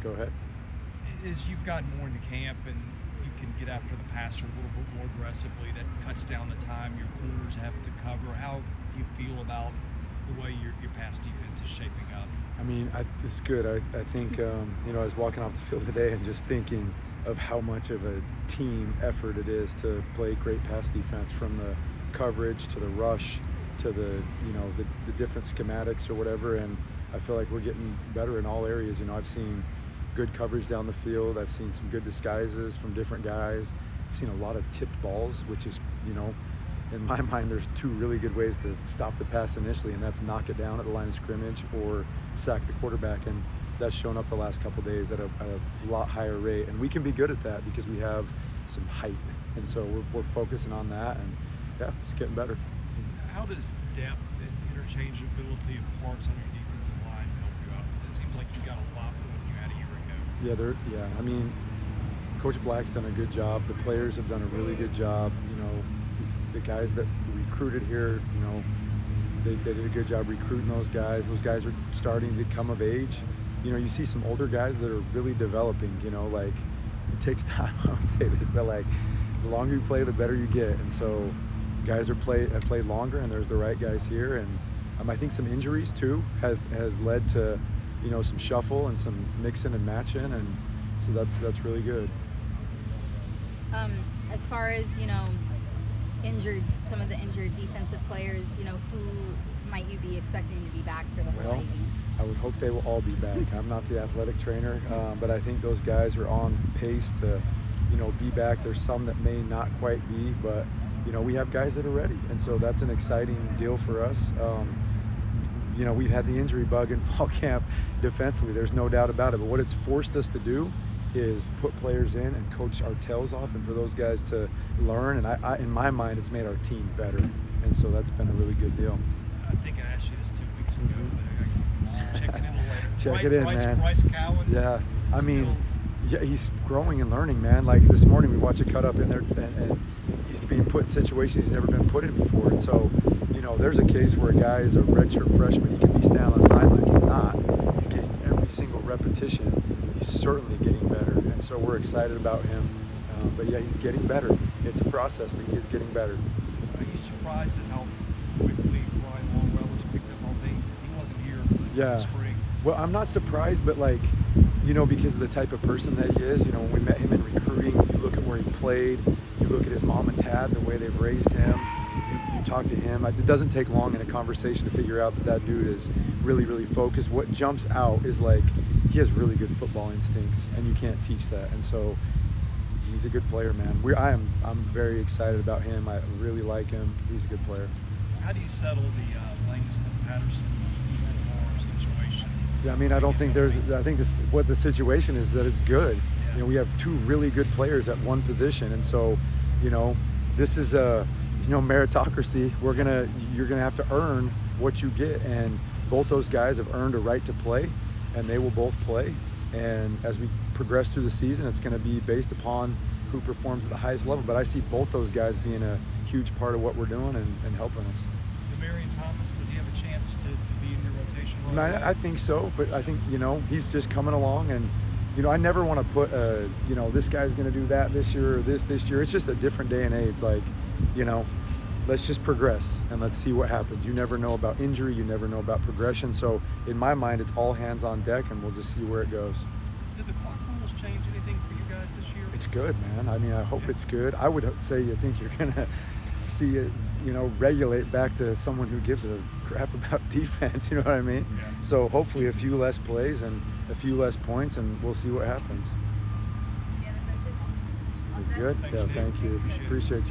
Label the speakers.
Speaker 1: Go ahead.
Speaker 2: As you've gotten more into camp and you can get after the passer a little bit more aggressively, that cuts down the time your corners have to cover. How do you feel about the way your pass defense is shaping up?
Speaker 1: I mean, it's good. I think, I was walking off the field today and just thinking of how much of a team effort it is to play great pass defense, from the coverage to the rush to the different schematics or whatever. And I feel like we're getting better in all areas. I've seen good coverage down the field. I've seen some good disguises from different guys. I've seen a lot of tipped balls, which is, in my mind, there's two really good ways to stop the pass initially, and that's knock it down at the line of scrimmage or sack the quarterback. And that's shown up the last couple of days at a lot higher rate. And we can be good at that because we have some height. And so we're focusing on that, and yeah, it's getting better.
Speaker 2: How does depth and interchangeability of parts on your defensive line help you out? Because it seems like you got a lot more than you had a year ago.
Speaker 1: I mean, Coach Black's done a good job. The players have done a really good job. The guys that we recruited here, they did a good job recruiting those guys. Those guys are starting to come of age. You see some older guys that are really developing, like it takes time. I would say this, but like the longer you play, the better you get. And so guys have played longer, and there's the right guys here. And I think some injuries too has led to, some shuffle and some mixing and matching. And so that's really good.
Speaker 3: As far as, some of the injured defensive players, who might you be expecting to be back for the whole
Speaker 1: Well,
Speaker 3: game?
Speaker 1: I would hope they will all be back. I'm not the athletic trainer, but I think those guys are on pace to, be back. There's some that may not quite be, but, we have guys that are ready. And so that's an exciting deal for us. We've had the injury bug in fall camp defensively. There's no doubt about it. But what it's forced us to do is put players in and coach our tails off, and for those guys to learn. And I in my mind, it's made our team better. And so that's been a really good deal.
Speaker 2: I think I asked you this 2 weeks ago, but I'm just checking in later.
Speaker 1: Check it in, man.
Speaker 2: Bryce Cowan.
Speaker 1: Yeah, I mean, yeah, he's growing and learning, man. Like this morning, we watched a cut up in there, and he's being put in situations he's never been put in before. And so, there's a case where a guy is a redshirt freshman. He could be standing on the sideline. He's not. He's getting every single repetition. He's certainly getting better, and so we're excited about him. But yeah, he's getting better. It's a process, but he is getting better.
Speaker 2: Are you surprised at how quickly Brian Longwell has picked up on things? Because he wasn't here in the spring.
Speaker 1: Well, I'm not surprised, but because of the type of person that he is. When we met him in recruiting, you look at where he played, you look at his mom and dad, the way they've raised him, you talk to him. It doesn't take long in a conversation to figure out that dude is really, really focused. What jumps out is he has really good football instincts, and you can't teach that. And so he's a good player, man. I'm very excited about him. I really like him. He's a good player.
Speaker 2: How do you settle the Langston Patterson situation?
Speaker 1: Yeah, I mean, I don't think what the situation is that it's good.
Speaker 2: Yeah.
Speaker 1: We have two really good players at one position, and so, this is a, meritocracy. You're gonna have to earn what you get, and both those guys have earned a right to play, and they will both play. And as we progress through the season, it's going to be based upon who performs at the highest level. But I see both those guys being a huge part of what we're doing and helping us.
Speaker 2: Demarion Thomas, does he have a chance to be in your rotation?
Speaker 1: I think so, but I think, he's just coming along. And, I never want to put, this guy's going to do that this year or this year. It's just a different day and age. Let's just progress and let's see what happens. You never know about injury. You never know about progression. So in my mind, it's all hands on deck, and we'll just see where it goes.
Speaker 2: Did the clock rules change anything for you guys this year?
Speaker 1: It's good, man. I mean, I hope it's good. I would say you think you're going to see it, regulate back to someone who gives a crap about defense. You know what I mean?
Speaker 2: Yeah.
Speaker 1: So hopefully a few less plays and a few less points, and we'll see what happens.
Speaker 3: Any other questions? All
Speaker 1: It's
Speaker 3: set?
Speaker 1: good.
Speaker 2: Thanks,
Speaker 1: Yeah,
Speaker 2: Nick.
Speaker 1: thank you.
Speaker 2: Appreciate it.
Speaker 1: Appreciate you.